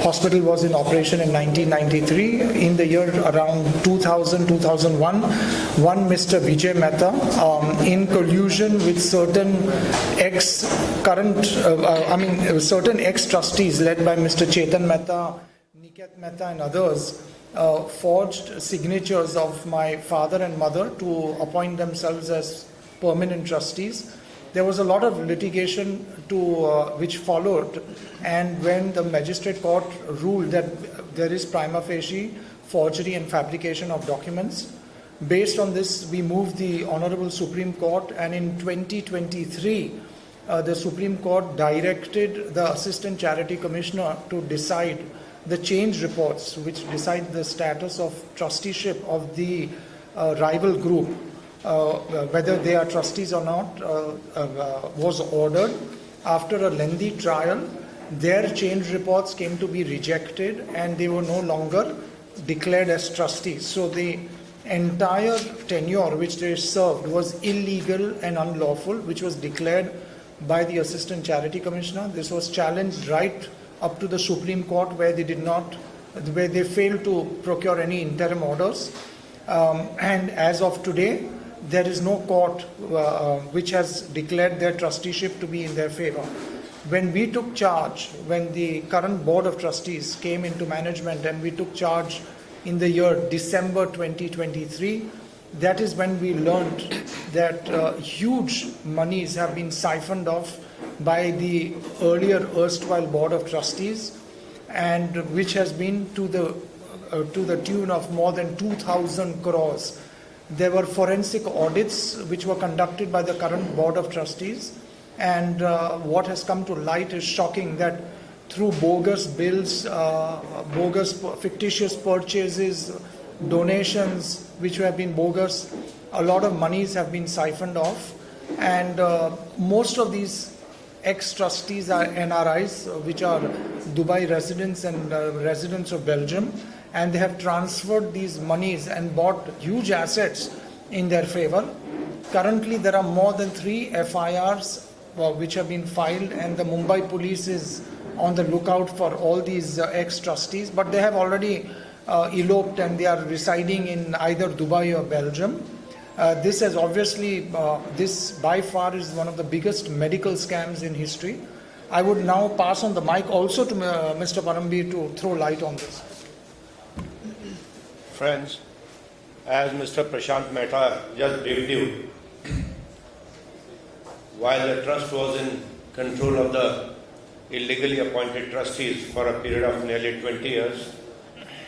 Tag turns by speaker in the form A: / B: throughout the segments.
A: hospital was in operation in 1993. In the year around 2000-2001, one Mr. Vijay Mehta, in collusion with certain certain ex-trustees led by Mr. Chetan Mehta, Niket Mehta and others, forged signatures of my father and mother to appoint themselves as permanent trustees. There was a lot of litigation which followed, and when the magistrate court ruled that there is prima facie forgery and fabrication of documents, based on this we moved the Honorable Supreme Court, and in 2023 the Supreme Court directed the Assistant Charity Commissioner to decide the change reports which decide the status of trusteeship of the rival group, whether they are trustees or not, was ordered. After a lengthy trial, their change reports came to be rejected and they were no longer declared as trustees. So the entire tenure which they served was illegal and unlawful, which was declared by the Assistant Charity Commissioner. This was challenged right up to the Supreme Court, where they failed to procure any interim orders. And as of today, there is no court which has declared their trusteeship to be in their favor. When we took charge, when the current board of trustees came into management and we took charge in the year December 2023, that is when we learned that huge monies have been siphoned off by the earlier erstwhile board of trustees, and which has been to the tune of more than 2,000 crores. There were forensic audits which were conducted by the current board of trustees, and what has come to light is shocking, that through bogus bills, fictitious purchases, donations which have been bogus, a lot of monies have been siphoned off, and most of these ex-trustees are NRIs, which are Dubai residents and residents of Belgium, and they have transferred these monies and bought huge assets in their favor. Currently, there are more than 3 FIRs which have been filed, and the Mumbai police is on the lookout for all these ex-trustees, but they have already eloped and they are residing in either Dubai or Belgium. This has obviously, this by far is one of the biggest medical scams in history. I would now pass on the mic also to Mr. Parambir to throw light on this.
B: Friends, as Mr. Prashant Mehta just briefed you, while the trust was in control of the illegally appointed trustees for a period of nearly 20 years,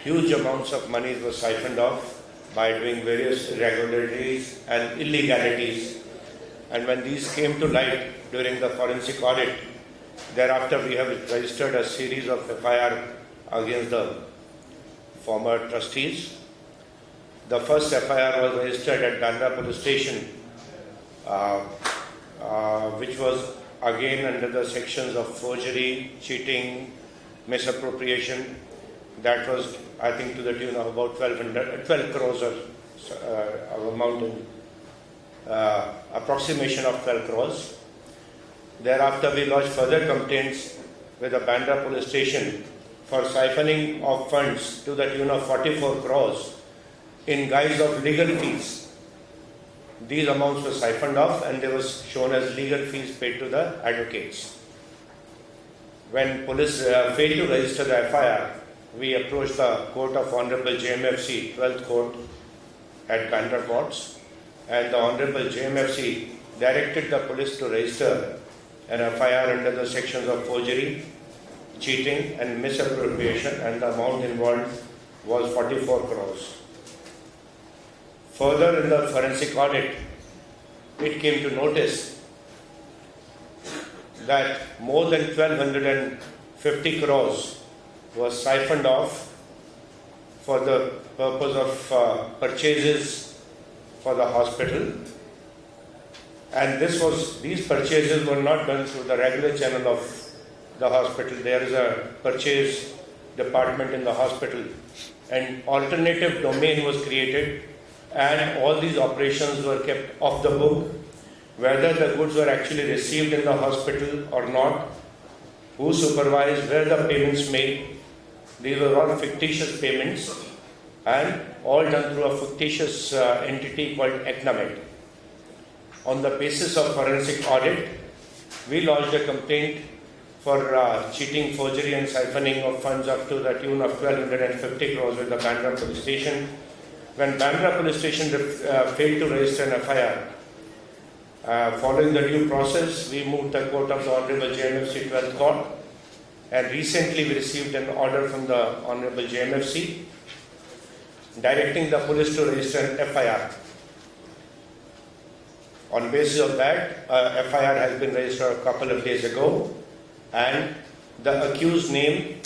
B: huge amounts of money were siphoned off by doing various irregularities and illegalities. And when these came to light during the forensic audit, thereafter we have registered a series of FIR against the former trustees. The first FIR was registered at Bandra Police Station, which was again under the sections of forgery, cheating, misappropriation. That was, I think, to the tune of about 12 crores of amount in approximation of 12 crores. Thereafter, we lodged further complaints with the Bandra Police Station for siphoning of funds to the tune of 44 crores in guise of legal fees. These amounts were siphoned off and they were shown as legal fees paid to the advocates. When police failed to register the FIR, we approached the Court of Honorable JMFC, 12th Court at Bandra Courts, and the Honorable JMFC directed the police to register an FIR under the sections of forgery, cheating and misappropriation, and the amount involved was 44 crores. Further, in the forensic audit, it came to notice that more than 1,250 crores was siphoned off for the purpose of purchases for the hospital, and these purchases were not done through the regular channel of the hospital. There is a purchase department in the hospital. An alternative domain was created, and all these operations were kept off the book, whether the goods were actually received in the hospital or not, who supervised, where the payments made. These were all fictitious payments and all done through a fictitious entity called Ecnamed. On the basis of forensic audit, we lodged a complaint for cheating, forgery and siphoning of funds up to the tune of 1250 crores with the Bandra police station. When Bandra police station failed to register an FIR, following the due process, we moved the court of the Honorable JMFC 12th Court, and recently we received an order from the Honorable JMFC directing the police to register an FIR. On basis of that, FIR has been registered a couple of days ago, and the accused name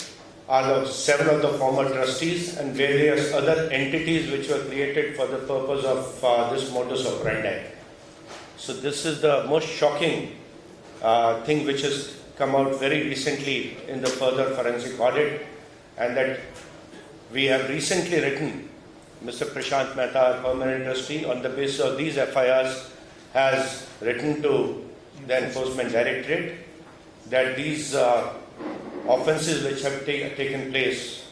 B: are the 7 of the former trustees and various other entities which were created for the purpose of this modus operandi. So this is the most shocking thing which has come out very recently in the further forensic audit, and that we have recently written Mr. Prashant Mehta, permanent trustee, on the basis of these FIRs, has written to the Enforcement Directorate that these offences which have taken place,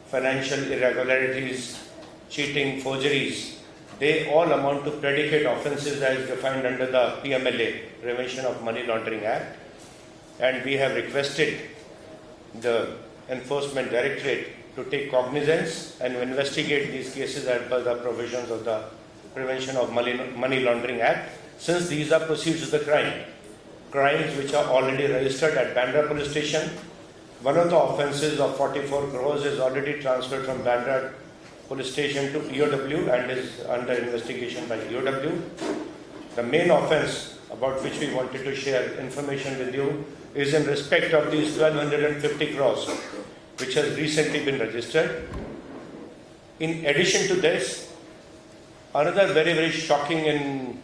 B: financial irregularities, cheating, forgeries, they all amount to predicate offences as defined under the PMLA, Prevention of Money Laundering Act, and we have requested the Enforcement Directorate to take cognizance and investigate these cases as per the provisions of the Prevention of Money Laundering Act, since these are proceeds of the crimes which are already registered at Bandra police station. One of the offences of 44 crores is already transferred from Bandra police station to EOW and is under investigation by EOW. The main offence about which we wanted to share information with you is in respect of these 1250 crores which has recently been registered. In addition to this, another very, very shocking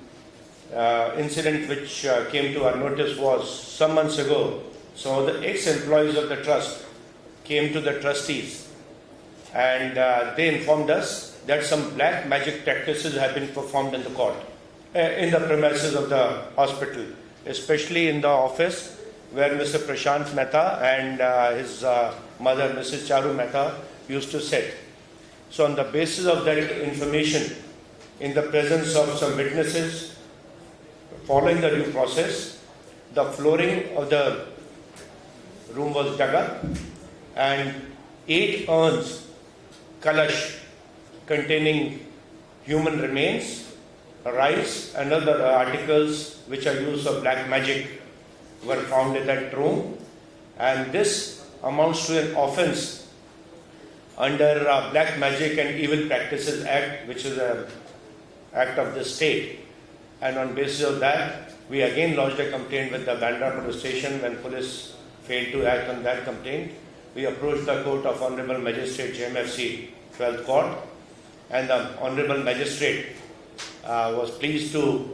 B: incident which came to our notice was some months ago. So the ex-employees of the trust came to the trustees and they informed us that some black magic practices have been performed in the court, in the premises of the hospital, especially in the office where Mr. Prashant Mehta and his mother, Mrs. Charu Mehta, used to sit. So on the basis of that information, in the presence of some witnesses, following the due process, the flooring of the room was dug up and 8 urns, kalash, containing human remains, rice and other articles which are used for black magic were found in that room, and this amounts to an offence under Black Magic and Evil Practices Act, which is an act of the state. And on basis of that, we again lodged a complaint with the Bandra police station. When police failed to act on that complaint, we approached the court of Honorable Magistrate JMFC 12th Court, and the Honorable Magistrate was pleased to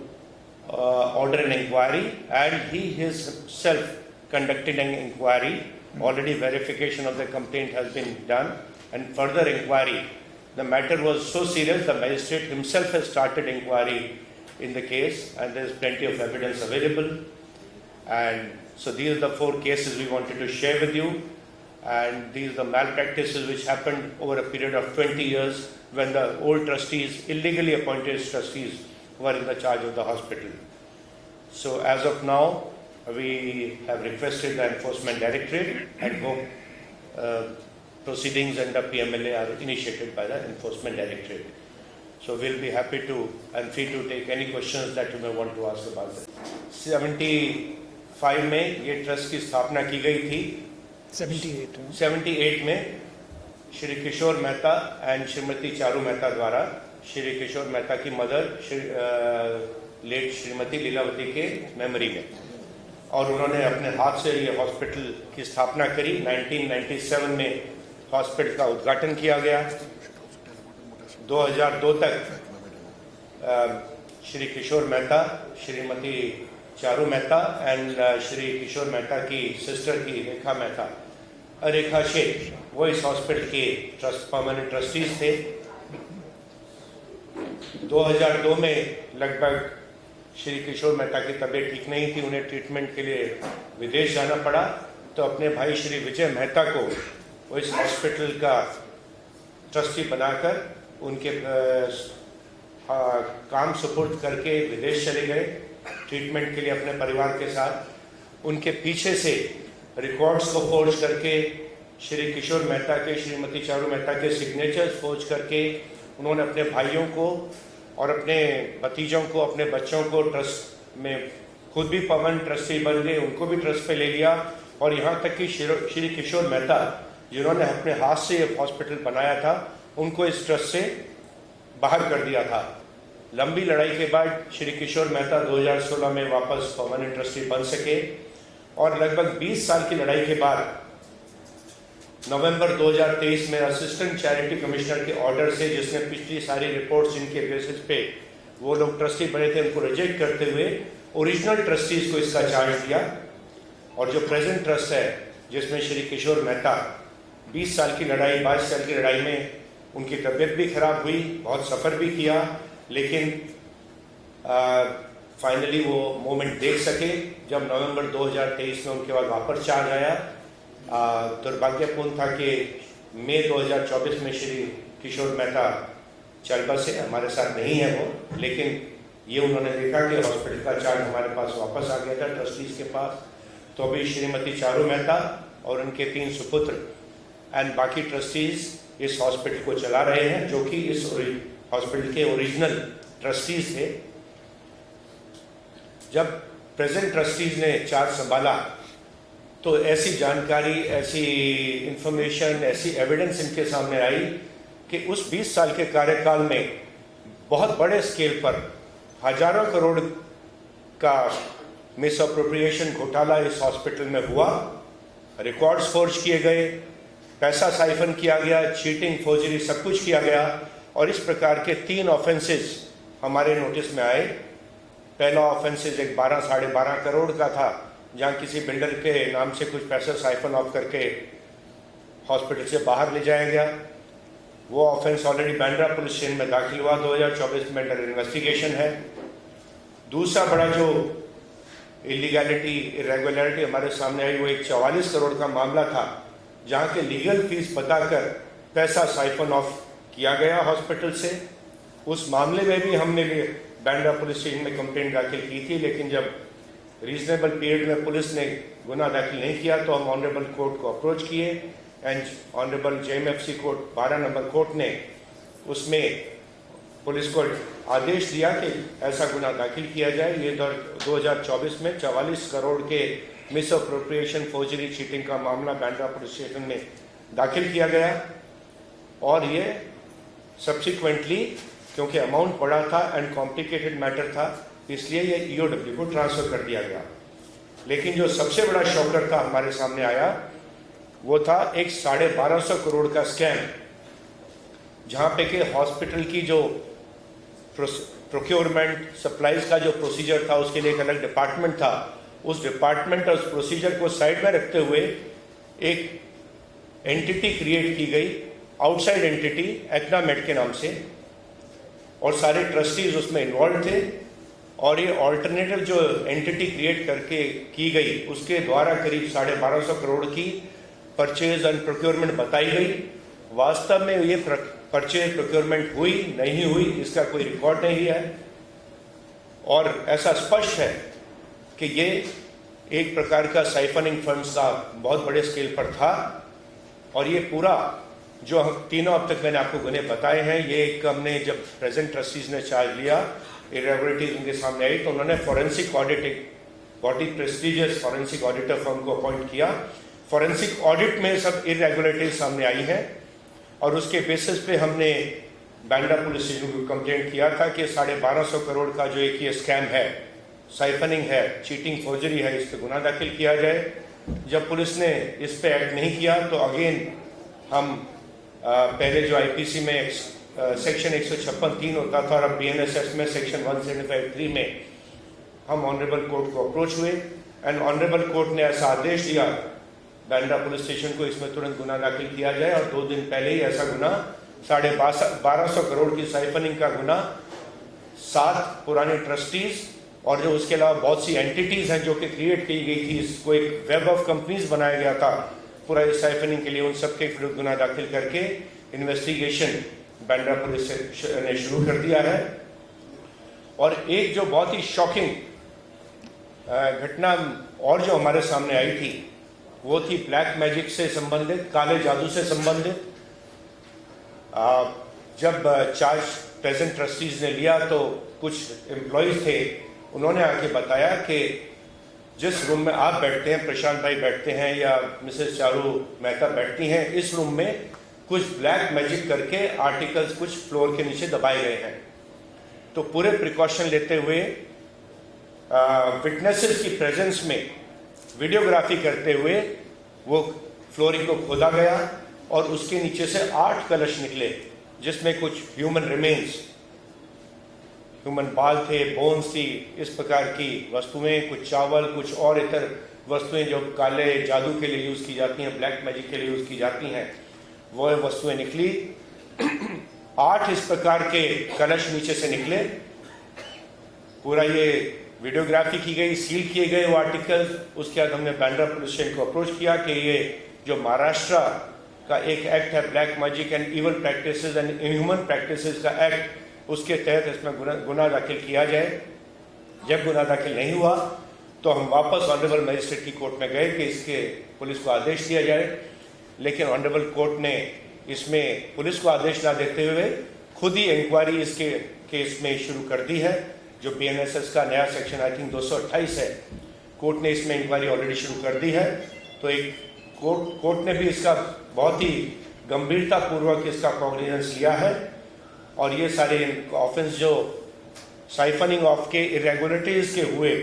B: order an inquiry, and he himself conducted an inquiry. Already verification of the complaint has been done, and further inquiry. The matter was so serious, the magistrate himself has started inquiry in the case, and there is plenty of evidence available. And so these are the 4 cases we wanted to share with you, and these are the malpractices which happened over a period of 20 years when the old trustees, illegally appointed trustees, were in the charge of the hospital. So as of now, we have requested the Enforcement Directorate and hope proceedings under PMLA are initiated by the Enforcement Directorate. So we'll be happy to and free to take any questions that you may want to ask about it. 75 में ये trust की स्थापना की गई थी. 78 में श्री किशोर Mehta and Shrimati Charu Mehta द्वारा श्री किशोर मेहता की मदर लेट श्रीमती लीलावती के मेमोरी में, और उन्होंने अपने हाथ से ये हॉस्पिटल की स्थापना करी. 1997 में हॉस्पिटल का उद्घाटन किया गया. 2002 तक श्री किशोर मेहता, श्रीमती चारू मेहता एंड श्री किशोर मेहता की सिस्टर की रेखा शेख, वो इस हॉस्पिटल के परमानेंट ट्रस्टीज थे. 2002 में लगभग श्री किशोर मेहता की तबीयत ठीक नहीं थी, उन्हें ट्रीटमेंट के लिए विदेश जाना पड़ा. तो अपने भाई श्री विजय मेहता को वो इस हॉस्पिटल का ट्रस्टी बनाकर उनके काम सुपुर्द करके विदेश चले गए ट्रीटमेंट के लिए अपने परिवार के साथ। उनके पीछे से रिकॉर्ड्स को फोर्ज करके श्री किशोर मेहता के, श्रीमती चारू मेहता के सिग्नेचर्स फोर्ज करके उन्होंने अपने भाइयों को और अपने भतीजों को, अपने बच्चों को ट्रस्ट में, खुद भी परमानेंट ट्रस्टी बन गए, उनको भी ट्रस्ट पे ले लिया। और यहाँ तक कि श्री किशोर मेहता जिन्होंने अपने हाथ से ये हॉस्पिटल बनाया था, उनको इस ट्रस्ट से बाहर कर दिया था। लंबी लड़ाई के बाद श्री किशोर मेहता 2016 में वापस परमानेंट ट्रस्टी बन सके और लगभग 20 साल की लड़ाई के बाद नवंबर 2023 में असिस्टेंट चैरिटी कमिश्नर के ऑर्डर से, जिसने पिछली सारी रिपोर्ट्स जिनके बेसिस पे वो लोग ट्रस्टी बने थे उनको रिजेक्ट करते हुए ओरिजिनल ट्रस्टीज को इसका चार्ज दिया। और जो प्रेजेंट ट्रस्ट है जिसमें श्री किशोर मेहता 20 साल की लड़ाई, 22 साल की लड़ाई में उनकी तबीयत भी खराब हुई, बहुत सफ़र भी किया, लेकिन फाइनली वो मोमेंट देख सके जब नवंबर 2023 में उनके बाद वापस चार्ज आया। दुर्भाग्यपूर्ण था कि मई 2024 में श्री किशोर मेहता चल बसे, हमारे साथ नहीं है वो, लेकिन ये उन्होंने देखा कि हॉस्पिटल का चार्ज हमारे पास वापस आ गया था ट्रस्टीज के पास। तो अभी श्रीमती चारू मेहता और उनके 3 सुपुत्र एंड बाकी ट्रस्टीज इस हॉस्पिटल को चला रहे हैं, जो कि इस हॉस्पिटल के ओरिजिनल ट्रस्टीज थे। जब प्रेजेंट ट्रस्टीज ने चार्ज संभाला तो ऐसी जानकारी, ऐसी इंफॉर्मेशन, ऐसी एविडेंस इनके सामने आई कि उस 20 साल के कार्यकाल में बहुत बड़े स्केल पर हजारों करोड़ का मिस अप्रोप्रिएशन घोटाला इस हॉस्पिटल में हुआ। रिकॉर्ड्स फोर्ज किए गए, पैसा साइफन किया गया, चीटिंग, फोर्जरी, सब कुछ किया गया। और इस प्रकार के 3 ऑफेंसेस हमारे नोटिस में आए। पहला ऑफेंसेस एक 12-12.5 करोड़ का था, जहाँ किसी बिल्डर के नाम से कुछ पैसा साइफन ऑफ करके हॉस्पिटल से बाहर ले जाया गया। वो offence already Bandra police station में दाखिल हुआ, 2024 में अंडर इन्वेस्टिगेशन है। दूसरा बड़ा जो इलीगैलिटी, इरेगुलरिटी हमारे सामने आई, वो एक 44 करोड़ का मामला था, जहाँ के लीगल फीस बताकर पैसा साइफन ऑफ किया गया हॉस्पिटल से। उस मामले में भी हमने बांद्रा पुलिस स्टेशन में कंप्लेंट दाखिल की थी, लेकिन जब रीजनेबल पीरियड में पुलिस ने गुना दाखिल नहीं किया तो हम ऑनरेबल कोर्ट को अप्रोच किए and honourable JMFC court 12 number court ने उसमें पुलिस को आदेश दिया कि ऐसा गुना दाखिल किया जाए। ये 2024 में 44 करोड़ के मिस अप्रोप्रिएशन, फोर्जरी, चीटिंग का मामला बांद्रा पुलिस स्टेशन में दाखिल किया गया। और ये सब्सिक्वेंटली, क्योंकि अमाउंट बड़ा था एंड कॉम्प्लिकेटेड मैटर था, इसलिए ये EOW को ट्रांसफर कर दिया गया। लेकिन जो सबसे बड़ा शॉकर था हमारे सामने आया, वो था एक 1250 करोड़ का स्कैम, जहां पे कि हॉस्पिटल की जो प्रोक्योरमेंट, सप्लाईज का जो प्रोसीजर था, उसके लिए एक अलग डिपार्टमेंट था। उस डिपार्टमेंट और उस प्रोसीजर को साइड में रखते हुए एक एंटिटी क्रिएट की गई, आउटसाइड एंटिटी, एक्नामेड के नाम से, और सारे ट्रस्टीज उसमें इन्वॉल्व थे। और ये ऑल्टरनेटिव जो एंटिटी क्रिएट करके की गई, उसके द्वारा करीब 1250 करोड़ की परचेज एंड प्रोक्योरमेंट बताई गई। वास्तव में ये परचेज प्रोक्योरमेंट हुई नहीं हुई, इसका कोई रिकॉर्ड नहीं है। और ऐसा स्पष्ट है कि ये एक प्रकार का साइफनिंग फंड्स का बहुत बड़े स्केल पर था। और ये पूरा जो हम तीनों अब तक मैंने आपको गुने बताए हैं, ये एक हमने जब प्रेजेंट ट्रस्टीज ने चार्ज लिया, इरेगुलरिटीज उनके सामने आई, तो उन्होंने फॉरेंसिक ऑडिट, एक बहुत ही प्रेस्टिजियस फॉरेंसिक ऑडिटर फर्म को अपॉइंट किया। फॉरेंसिक ऑडिट में सब इरेगुलरिटीज सामने आई हैं और उसके बेसिस पे हमने बांद्रा पुलिस स्टेशन को कंप्लेंट किया था कि 1250 करोड़ का जो एक ये स्कैम है, साइफनिंग है, चीटिंग, फोर्जरी है, इस पर गुना दाखिल किया जाए। जब पुलिस ने इस पे एक्ट नहीं किया तो अगेन हम पहले जो IPC में सेक्शन 156(3) होता था और अब BNSS में सेक्शन 175(3) में हम ऑनरेबल कोर्ट को अप्रोच हुए एंड ऑनरेबल कोर्ट ने ऐसा आदेश दिया बांद्रा पुलिस स्टेशन को, इसमें तुरंत गुना दाखिल किया जाए। और 2 दिन पहले ही ऐसा गुना 1250 करोड़ की साइफनिंग का गुना 7 पुराने ट्रस्टीज और जो उसके अलावा बहुत सी एंटिटीज हैं जो कि क्रिएट की गई थी, इसको एक वेब ऑफ कंपनीज बनाया गया था पूरा इस साइफनिंग के लिए उन सबके विरुद्ध गुना दाखिल करके इन्वेस्टिगेशन बांद्रा पुलिस ने शुरू कर दिया है। और एक जो बहुत ही शॉकिंग घटना और जो हमारे सामने आई थी वो थी ब्लैक मैजिक से संबंधित, काले जादू से संबंधित। जब चार्ज प्रेजेंट ट्रस्टीज ने लिया तो कुछ एम्प्लॉयज थे, उन्होंने आके बताया कि जिस रूम में आप बैठते हैं, प्रशांत भाई बैठते हैं या मिसेस चारू मेहता बैठती हैं, इस रूम में कुछ ब्लैक मैजिक करके आर्टिकल्स कुछ फ्लोर के नीचे दबाए गए हैं। तो पूरे प्रिकॉशन लेते हुए विटनेसेस की प्रेजेंस में वीडियोग्राफी करते हुए वो फ्लोरिंग को खोदा गया और उसके नीचे से 8 कलश निकले, जिसमें कुछ ह्यूमन रिमेन्स, ह्यूमन बाल थे, बोन्स थी, इस प्रकार की वस्तुएं, कुछ चावल, कुछ और इतर वस्तुएं जो काले जादू के लिए यूज की जाती हैं, ब्लैक मैजिक के लिए यूज की जाती हैं, वो वस्तुएं निकली। 8 इस प्रकार के कलश नीचे से निकले। पूरा ये वीडियोग्राफी की गई, सील किए गए वो आर्टिकल। उसके बाद हमने बांद्रा पुलिस स्टेशन को अप्रोच किया कि ये जो महाराष्ट्र का एक एक्ट है black magic and evil practices and inhuman practices का एक्ट, उसके तहत इसमें गुना दाखिल किया जाए। जब गुना दाखिल नहीं हुआ तो हम वापस ऑनरेबल मजिस्ट्रेट की कोर्ट में गए कि इसके पुलिस को आदेश दिया जाए, लेकिन ऑनरेबल कोर्ट ने इसमें पुलिस को आदेश ना देते हुए खुद ही इंक्वायरी इसके केस में शुरू कर दी है। जो BNSS का नया सेक्शन आई थिंक 228 है, कोर्ट ने इसमें इंक्वायरी ऑलरेडी शुरू कर दी है। तो एक कोर्ट ने भी इसका बहुत ही गंभीरता पूर्वक इसका कॉग्निजेंस लिया है और ये सारे ऑफेंस जो साइफनिंग ऑफ के इरेगुलरिटीज के हुए,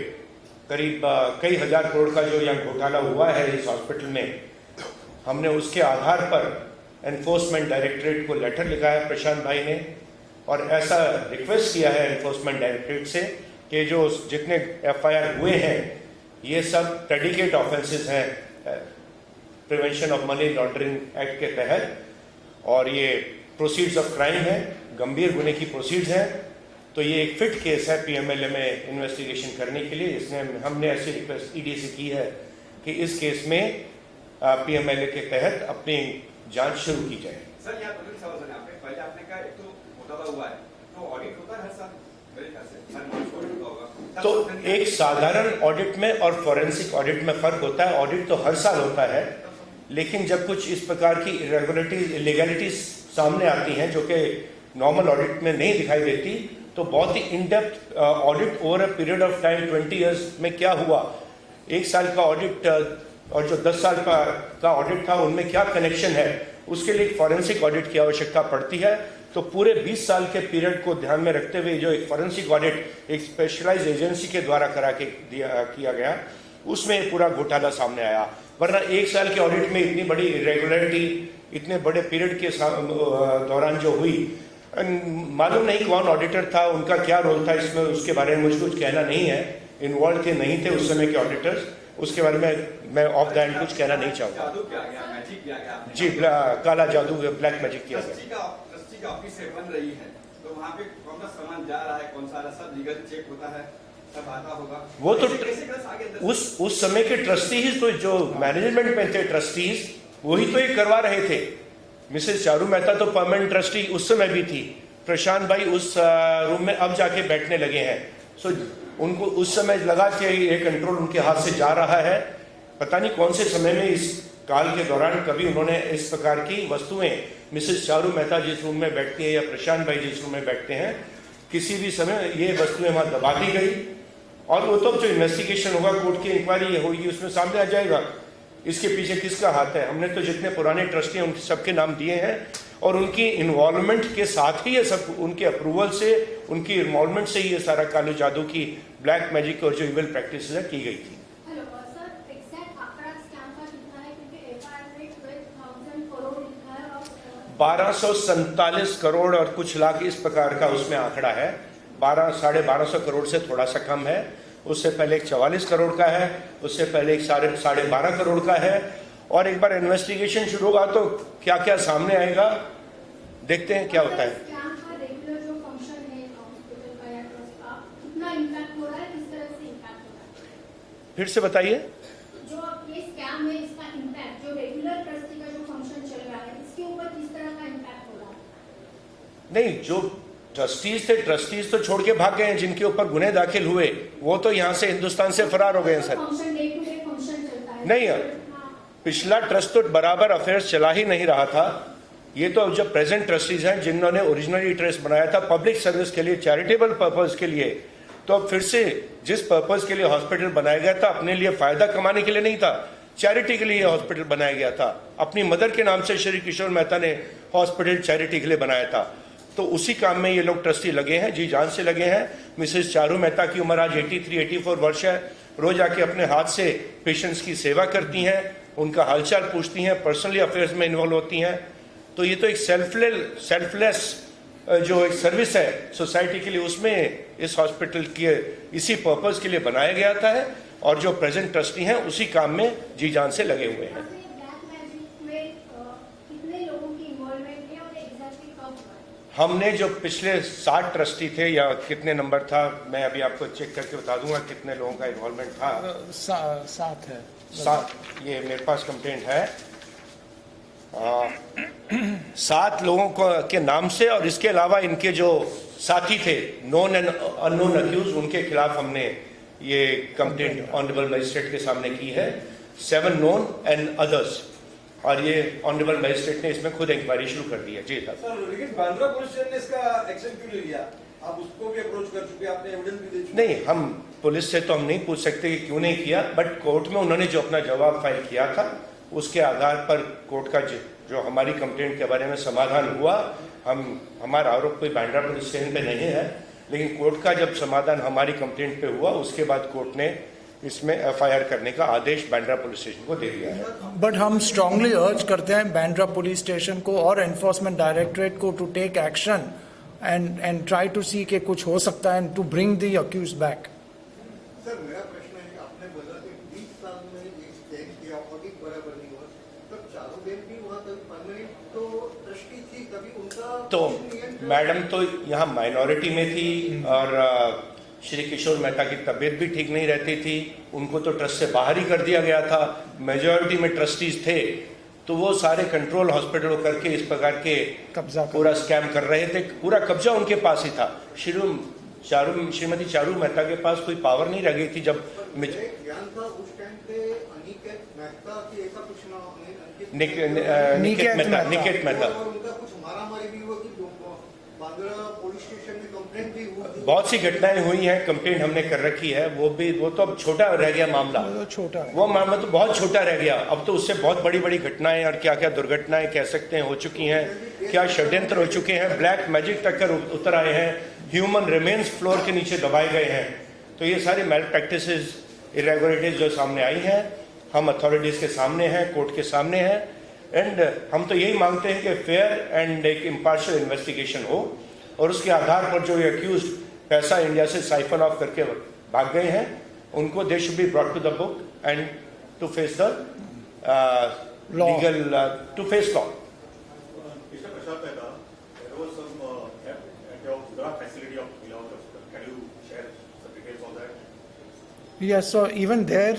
B: करीब कई हजार करोड़ का जो यहाँ घोटाला हुआ है इस हॉस्पिटल में, हमने उसके आधार पर एनफोर्समेंट डायरेक्टरेट को लेटर लिखा है प्रशांत भाई ने और ऐसा रिक्वेस्ट किया है एनफोर्समेंट डायरेक्टरेट से कि जो जितने FIR हुए हैं ये सब प्रेडिकेट ऑफेंसेस हैं prevention of money laundering act के तहत, और ये प्रोसीड्स ऑफ क्राइम है, गंभीर गुने की प्रोसीड्स हैं। तो ये एक फिट केस है PMLA में इन्वेस्टिगेशन करने के लिए। इसने हमने ऐसी रिक्वेस्ट ED से की है कि इस केस में PMLA के तहत अपनी जांच शुरू की जाए।
C: सर यहाँ तो सवाल आपने पहले आपने कहा एक तो घोटाला हुआ है तो ऑडिट होता है हर साल मेरे ख्याल से, हर मंथ ऑडिट होगा।
B: तो एक साधारण ऑडिट में और फॉरेंसिक ऑडिट में फर्क होता है। ऑडिट तो हर साल होता है, लेकिन जब कुछ इस प्रकार की इरेगुलरिटीज, इलीगैलिटीज सामने आती हैं जो कि नॉर्मल ऑडिट में नहीं दिखाई देती, तो बहुत ही in depth audit over a period of time 20 years में क्या हुआ, 1 साल का ऑडिट और जो 10 साल का ऑडिट था उनमें क्या कनेक्शन है, उसके लिए फॉरेंसिक ऑडिट की आवश्यकता पड़ती है। तो पूरे 20 साल के पीरियड को ध्यान में रखते हुए जो एक फॉरेंसिक ऑडिट एक स्पेशलाइज्ड एजेंसी के द्वारा करा के किया गया, उसमें पूरा घोटाला सामने आया। वरना 1 साल के ऑडिट में इतनी बड़ी इरेगुलरिटी इतने बड़े पीरियड के दौरान जो हुई, मालूम नहीं कौन ऑडिटर था, उनका क्या रोल था इसमें, उसके बारे में मुझे कुछ कहना नहीं है। इन्वॉल्व थे नहीं थे उस समय के ऑडिटर्स, उसके बारे में मैं ऑफ द हैंड कुछ कहना नहीं चाहूँगा।
C: जादू किया गया, मैजिक किया गया
B: जी, काला जादू, ब्लैक मैजिक किया गया।
C: ट्रस्टी का ऑफिस से बन रही है तो वहाँ पे कौन सा सामान जा रहा है, कौन सा सब लीगल चेक होता है, सब आता होगा।
B: वो तो
C: आगे
B: उस समय के ट्रस्टीज, तो जो मैनेजमेंट में थे ट्रस्टीज, वही तो ये करवा रहे थे। मिसेस चारू मेहता तो परमानेंट ट्रस्टी उस समय भी थी, प्रशांत भाई उस रूम में अब जाके बैठने लगे हैं। सो उनको उस समय लगा कि ये कंट्रोल उनके हाथ से जा रहा है। पता नहीं कौन से समय में इस काल के दौरान कभी उन्होंने इस प्रकार की वस्तुएं, मिसेस चारू मेहता जिस रूम में बैठती है या प्रशांत भाई जिस रूम में बैठते हैं, किसी भी समय ये वस्तुएं वहां दबा दी गई। और वो तो जो इन्वेस्टिगेशन होगा, कोर्ट की इंक्वायरी होगी, उसमें सामने आ जाएगा इसके पीछे किसका हाथ है। हमने तो जितने पुराने ट्रस्टी हैं उनके सबके नाम दिए हैं और उनकी इन्वॉल्वमेंट के साथ ही ये सब, उनके अप्रूवल से, उनकी इन्वॉल्वमेंट से ही ये सारा काले जादू की, ब्लैक मैजिक और जो इविल प्रैक्टिस है की गई थी। 1247 करोड़ और कुछ लाख इस प्रकार का उसमें आंकड़ा है। 12-12.5 करोड़ से थोड़ा सा कम है। उससे पहले एक 44 करोड़ का है, उससे पहले एक 12.5 करोड़ का है। और एक बार इन्वेस्टिगेशन शुरू होगा तो क्या क्या सामने आएगा, देखते हैं क्या होता है।
A: फिर से बताइए।
D: जो ये स्कैम है, इसका इम्पैक्ट जो रेगुलर
B: नहीं, जो ट्रस्टीज थे, ट्रस्टीज तो छोड़ के भाग गए हैं। जिनके ऊपर गुने दाखिल हुए वो तो यहाँ से हिंदुस्तान से फरार हो गए हैं सर। नहीं, पिछला ट्रस्ट तो बराबर अफेयर्स चला ही नहीं रहा था। ये तो जो प्रेजेंट ट्रस्टीज हैं जिन्होंने ओरिजिनली ट्रस्ट बनाया था पब्लिक सर्विस के लिए, चैरिटेबल पर्पज के लिए, तो अब फिर से जिस पर्पज के लिए हॉस्पिटल बनाया गया था, अपने लिए फायदा कमाने के लिए नहीं था, चैरिटी के लिए हॉस्पिटल बनाया गया था। अपनी मदर के नाम से श्री किशोर मेहता ने हॉस्पिटल चैरिटी के लिए बनाया था। तो उसी काम में ये लोग ट्रस्टी लगे हैं, जी जान से लगे हैं। मिसेस चारू मेहता की उम्र आज 83-84 वर्ष है। रोज आके अपने हाथ से पेशेंट्स की सेवा करती हैं, उनका हालचाल पूछती हैं, पर्सनली अफेयर्स में इन्वॉल्व होती हैं। तो ये तो एक सेल्फलेस जो एक सर्विस है सोसाइटी के लिए, उसमें इस हॉस्पिटल के इसी पर्पज के लिए बनाया गया था है। और जो प्रेजेंट ट्रस्टी हैं उसी काम में जी जान से लगे हुए हैं। हमने जो पिछले 60 ट्रस्टी थे, या कितने नंबर था, मैं अभी आपको चेक करके बता दूंगा कितने लोगों का इन्वॉल्वमेंट था।
A: 7 है।
B: 7, ये मेरे पास कंप्लेंट है। 7 लोगों को के नाम से, और इसके अलावा इनके जो साथी थे नोन एंड अननोन अक्यूज, उनके खिलाफ हमने ये कंप्लेंट ऑनरेबल मजिस्ट्रेट के सामने की है। 7 नोन एंड अदर्स, और ये ऑनरेबल मजिस्ट्रेट ने इसमें खुद इंक्वायरी शुरू कर दी है। जी सर।
D: लेकिन बांद्रा पुलिस स्टेशन ने इसका एक्शन क्यों ले लिया? आप उसको भी अप्रोच कर चुके, आपने एविडेंस भी दे चुके।
B: नहीं, हम पुलिस से तो हम नहीं पूछ सकते कि क्यों नहीं किया, बट कोर्ट में उन्होंने जो अपना जवाब फाइल किया था उसके आधार पर कोर्ट का जो हमारी कंप्लेंट के बारे में समाधान हुआ। हमारा आरोप कोई बांद्रा पुलिस स्टेशन पे नहीं है, लेकिन कोर्ट का जब समाधान हमारी कंप्लेंट पे हुआ उसके बाद कोर्ट ने इसमें एफआईआर करने का आदेश बांद्रा पुलिस स्टेशन को दे दिया है।
A: बट हम स्ट्रांगली अर्ज करते हैं बांद्रा पुलिस स्टेशन को और एनफोर्समेंट डायरेक्टरेट को to take action and try to see कि कुछ हो सकता है, to bring the accuse back.
E: Sir, मेरा प्रश्न है कि आपने बोला कि 20 साल में एक चेंज किया, ऑडिट बराबर नहीं हुआ, तब चारों बेन भी वहाँ तक परमानेंट तो ट्रस्टी थी, कभी उनका
B: तो मैडम तो यहाँ माइनॉरिटी में थी, और श्री किशोर मेहता की तबीयत भी ठीक नहीं रहती थी, उनको तो ट्रस्ट से बाहर ही कर दिया गया था। मेजॉरिटी में ट्रस्टीज थे, तो वो सारे कंट्रोल हॉस्पिटल करके इस प्रकार के
A: कब्जा
B: पूरा स्कैम कर रहे थे। पूरा कब्जा उनके पास ही था। श्रीमती चारू मेहता के पास कोई पावर नहीं रह गई थी। जब
E: ज्ञान था उस टाइम पे अनिकेत मेहता की ऐसा कुछ
B: निकेत मेहता
E: और उनका कुछ मारामारी भी हुआ कि बांद्रा पुलिस स्टेशन में कंप्लेंट भी हुई।
B: बहुत सी घटनाएं हुई हैं, कंप्लेंट हमने कर रखी है। वो तो अब छोटा रह गया मामला, वो मामला तो बहुत छोटा रह गया। अब तो उससे बहुत बड़ी बड़ी घटनाएं और क्या क्या दुर्घटनाएं कह सकते हैं हो चुकी हैं, क्या षड्यंत्र हो चुके हैं, ब्लैक मैजिक तक कर उतर आए हैं, ह्यूमन रिमेन्स फ्लोर के नीचे दबाए गए हैं। तो ये सारी मैल प्रैक्टिसेस, इरेगुलरिटीज जो सामने आई हैं, हम अथॉरिटीज के सामने हैं, कोर्ट के सामने हैं। एंड हम तो यही मांगते हैं कि फेयर एंड एक इम्पार्शियल इन्वेस्टिगेशन हो, और उसके आधार पर जो ये अक्यूज पैसा इंडिया से साइफन ऑफ करके भाग गए हैं, उनको they should be brought to the book and to face the legal to face law.
A: Yes, so even there,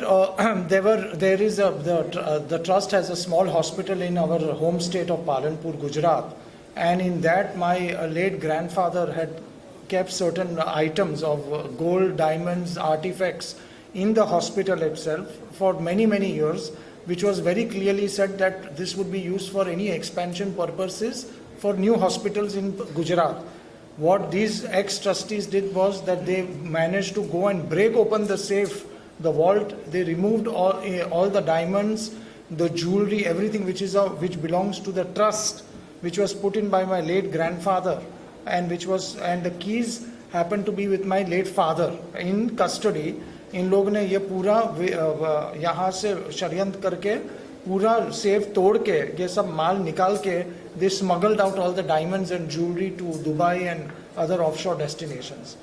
A: the trust has a small hospital in our home state of Palanpur, Gujarat, and in that my late grandfather had kept certain items of gold, diamonds, artifacts in the hospital itself for many years, which was very clearly said that this would be used for any expansion purposes for new hospitals in Gujarat. What these ex-trustees did was that they managed to go and break open the safe, the vault. They removed all the diamonds, the jewelry, everything which belongs to the trust, which was put in by my late grandfather, and the keys happened to be with my late father in custody. इन लोग ने ये पूरा यहाँ से षड्यंत्र करके पूरा safe तोड़ के ये सब माल निकाल के they smuggled out all the diamonds and jewelry to Dubai and other offshore destinations.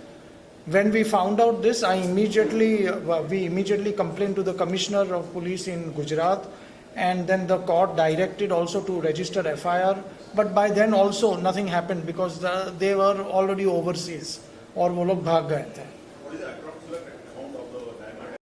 A: When we found out this, we immediately complained to the Commissioner of Police in Gujarat, and then the court directed also to register FIR. But by then also nothing happened because they were already overseas और वो लोग भाग गए थे.